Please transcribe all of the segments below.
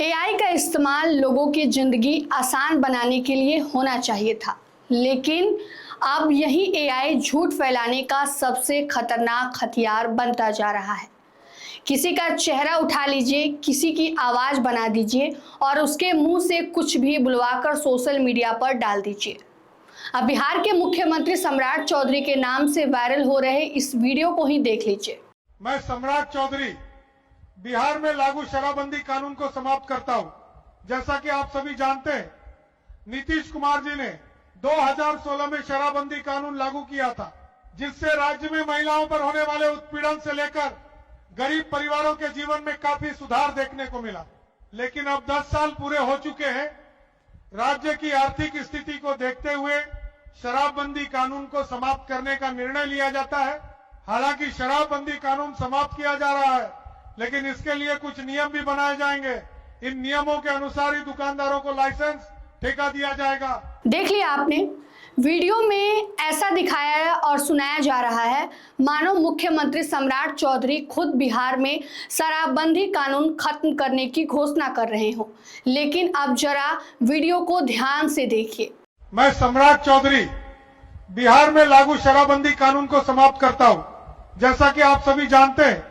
AI का इस्तेमाल लोगों की जिंदगी आसान बनाने के लिए होना चाहिए था, लेकिन अब यही एआई झूठ फैलाने का सबसे खतरनाक हथियार बनता जा रहा है। किसी का चेहरा उठा लीजिए, किसी की आवाज बना दीजिए और उसके मुंह से कुछ भी बुलवाकर सोशल मीडिया पर डाल दीजिए। अब बिहार के मुख्यमंत्री सम्राट चौधरी के नाम से वायरल हो रहे इस वीडियो को ही देख लीजिए। मैं सम्राट चौधरी बिहार में लागू शराबबंदी कानून को समाप्त करता हूं। जैसा कि आप सभी जानते हैं, नीतीश कुमार जी ने 2016 में शराबबंदी कानून लागू किया था, जिससे राज्य में महिलाओं पर होने वाले उत्पीड़न से लेकर गरीब परिवारों के जीवन में काफी सुधार देखने को मिला। लेकिन अब 10 साल पूरे हो चुके हैं। राज्य की आर्थिक स्थिति को देखते हुए शराबबंदी कानून को समाप्त करने का निर्णय लिया जाता है। हालांकि शराबबंदी कानून समाप्त किया जा रहा है, लेकिन इसके लिए कुछ नियम भी बनाए जाएंगे। इन नियमों के अनुसार ही दुकानदारों को लाइसेंस ठेका दिया जाएगा। देख लिया आपने, वीडियो में ऐसा दिखाया और सुनाया जा रहा है मानो मुख्यमंत्री सम्राट चौधरी खुद बिहार में शराबबंदी कानून खत्म करने की घोषणा कर रहे हो। लेकिन अब जरा वीडियो को ध्यान से देखिए। मैं सम्राट चौधरी बिहार में लागू शराबबंदी कानून को समाप्त करता हूं। जैसा कि आप सभी जानते हैं,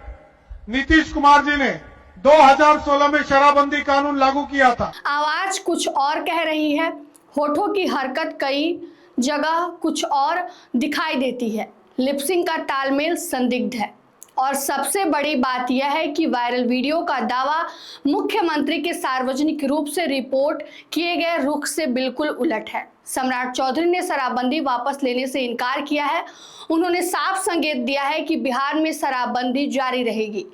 नीतीश कुमार जी ने 2016 में शराबबंदी कानून लागू किया था। आवाज कुछ और कह रही है, होठों की हरकत कई जगह कुछ और दिखाई देती है, लिपसिंग का तालमेल संदिग्ध है और सबसे बड़ी बात यह है कि वायरल वीडियो का दावा मुख्यमंत्री के सार्वजनिक रूप से रिपोर्ट किए गए रुख से बिल्कुल उलट है। सम्राट चौधरी ने शराबबंदी वापस लेने से इनकार किया है। उन्होंने साफ संकेत दिया है कि बिहार में शराबबंदी जारी रहेगी।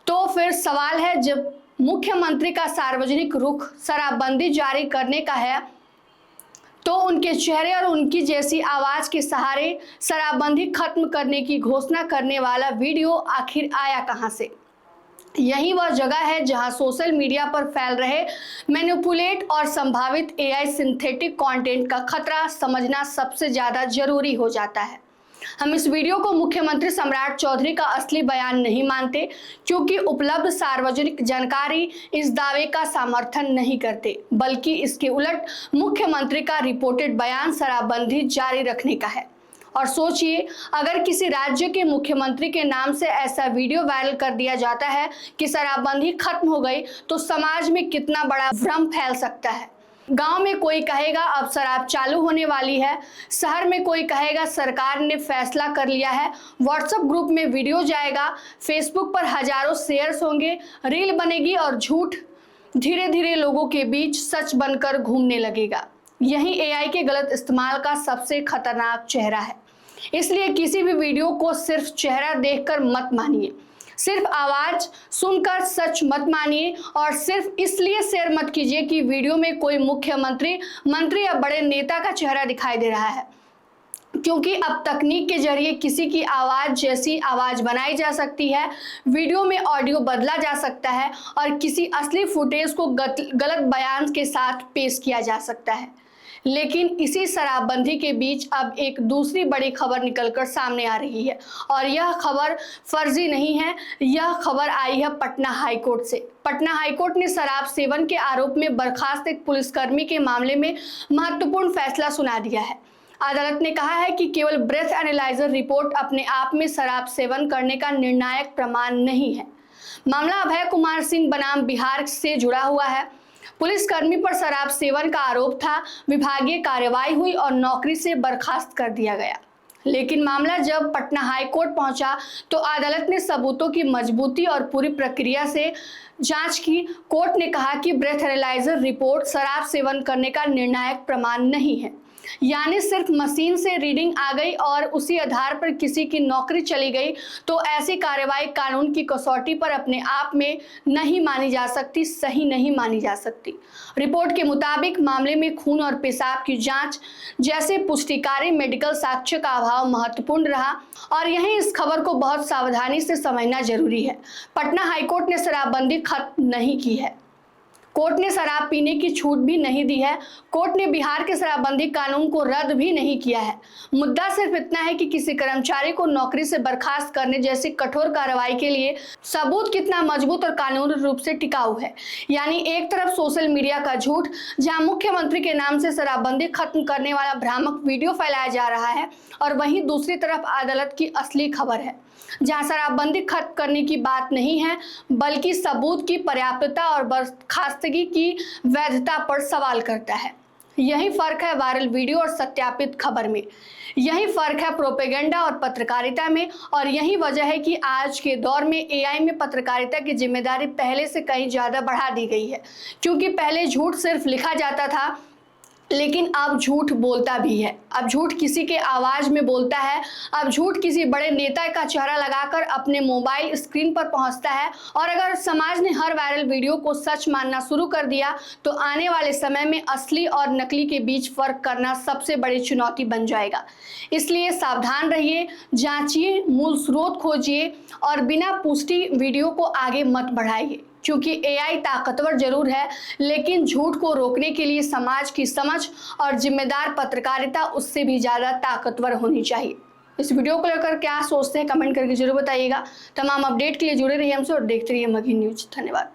तो फिर सवाल है, जब मुख्यमंत्री का सार्वजनिक रुख शराबबंदी जारी करने का है, तो उनके चेहरे और उनकी जैसी आवाज के सहारे शराबबंदी खत्म करने की घोषणा करने वाला वीडियो आखिर आया कहां से? यही वह जगह है जहां सोशल मीडिया पर फैल रहे मैनिपुलेट और संभावित एआई सिंथेटिक कंटेंट का खतरा समझना सबसे ज्यादा जरूरी हो जाता है। हम इस वीडियो को मुख्यमंत्री सम्राट चौधरी का असली बयान नहीं मानते, क्योंकि उपलब्ध सार्वजनिक जानकारी इस दावे का समर्थन नहीं करते, बल्कि इसके उलट मुख्यमंत्री का रिपोर्टेड बयान शराबबंदी जारी रखने का है। और सोचिए, अगर किसी राज्य के मुख्यमंत्री के नाम से ऐसा वीडियो वायरल कर दिया जाता है कि शराबबंदी खत्म हो गई, तो समाज में कितना बड़ा भ्रम फैल सकता है। गांव में कोई कहेगा अब शराब चालू होने वाली है, शहर में कोई कहेगा सरकार ने फैसला कर लिया है, व्हाट्सएप ग्रुप में वीडियो जाएगा, फेसबुक पर हजारों शेयर्स होंगे, रील बनेगी और झूठ धीरे धीरे लोगों के बीच सच बनकर घूमने लगेगा। यही एआई के गलत इस्तेमाल का सबसे खतरनाक चेहरा है। इसलिए किसी भी वीडियो को सिर्फ चेहरा देखकर मत मानिए, सिर्फ आवाज सुनकर सच मत मानिए और सिर्फ इसलिए शेयर मत कीजिए कि वीडियो में कोई मुख्यमंत्री, मंत्री या बड़े नेता का चेहरा दिखाई दे रहा है, क्योंकि अब तकनीक के जरिए किसी की आवाज जैसी आवाज बनाई जा सकती है, वीडियो में ऑडियो बदला जा सकता है और किसी असली फुटेज को गलत बयान के साथ पेश किया जा सकता है। लेकिन इसी शराबबंदी के बीच अब एक दूसरी बड़ी खबर निकलकर सामने आ रही है और यह खबर फर्जी नहीं है। यह खबर आई है पटना हाईकोर्ट से। पटना हाईकोर्ट ने शराब सेवन के आरोप में बर्खास्त एक पुलिसकर्मी के मामले में महत्वपूर्ण फैसला सुना दिया है। अदालत ने कहा है कि केवल ब्रेथ एनालाइजर रिपोर्ट अपने आप में शराब सेवन करने का निर्णायक प्रमाण नहीं है। मामला अभय कुमार सिंह बनाम बिहार से जुड़ा हुआ है। पुलिसकर्मी पर शराब सेवन का आरोप था, विभागीय कार्रवाई हुई और नौकरी से बर्खास्त कर दिया गया। लेकिन मामला जब पटना हाईकोर्ट पहुंचा तो अदालत ने सबूतों की मजबूती और पूरी प्रक्रिया से जांच की। कोर्ट ने कहा कि ब्रेथ एनालाइजर रिपोर्ट शराब सेवन करने का निर्णायक प्रमाण नहीं है, यानी सिर्फ मशीन से रीडिंग आ गई और उसी आधार पर किसी की नौकरी चली गई, तो ऐसी कार्रवाई कानून की कसौटी पर अपने आप में नहीं मानी जा सकती, सही नहीं मानी जा सकती। रिपोर्ट के मुताबिक मामले में खून और पेशाब की जांच जैसे पुष्टिकारी मेडिकल साक्ष्य का अभाव महत्वपूर्ण रहा और यहीं इस खबर को बहुत सावधानी से समझना जरूरी है। पटना हाईकोर्ट ने शराबबंदी खत्म नहीं की है। कोर्ट ने शराब पीने की छूट भी नहीं दी है। कोर्ट ने बिहार के शराबबंदी कानून को रद्द भी नहीं किया है। मुद्दा सिर्फ इतना है कि किसी कर्मचारी को नौकरी से बर्खास्त करने जैसी कठोर कार्रवाई के लिए सबूत कितना मजबूत और कानूनी रूप से टिकाऊ है। यानी एक तरफ सोशल मीडिया का झूठ, जहां मुख्यमंत्री के नाम से शराबबंदी खत्म करने वाला भ्रामक वीडियो फैलाया जा रहा है, और वहीं दूसरी तरफ अदालत की असली खबर है, जहां शराबबंदी खत्म करने की बात नहीं है बल्कि सबूत की पर्याप्तता और बर्खास्तगी की वैधता पर सवाल करता है। यही फर्क है वायरल वीडियो और सत्यापित खबर में। यही फर्क है प्रोपेगेंडा और पत्रकारिता में। और यही वजह है कि आज के दौर में एआई में पत्रकारिता की जिम्मेदारी पहले से कहीं ज़्यादा बढ़ा दी गई है, क्योंकि पहले झूठ सिर्फ लिखा जाता था, लेकिन अब झूठ बोलता भी है। अब झूठ किसी के आवाज में बोलता है। अब झूठ किसी बड़े नेता का चेहरा लगाकर अपने मोबाइल स्क्रीन पर पहुंचता है। और अगर समाज ने हर वायरल वीडियो को सच मानना शुरू कर दिया तो आने वाले समय में असली और नकली के बीच फर्क करना सबसे बड़ी चुनौती बन जाएगा। इसलिए सावधान रहिए, जांचिए, मूल स्रोत खोजिए और बिना पुष्टि वीडियो को आगे मत बढ़ाइए, क्योंकि एआई ताकतवर जरूर है, लेकिन झूठ को रोकने के लिए समाज की समझ और जिम्मेदार पत्रकारिता उससे भी ज़्यादा ताकतवर होनी चाहिए। इस वीडियो को लेकर क्या सोचते हैं कमेंट करके जरूर बताइएगा। तमाम अपडेट के लिए जुड़े रहिए हमसे और देखते रहिए मगही न्यूज। धन्यवाद।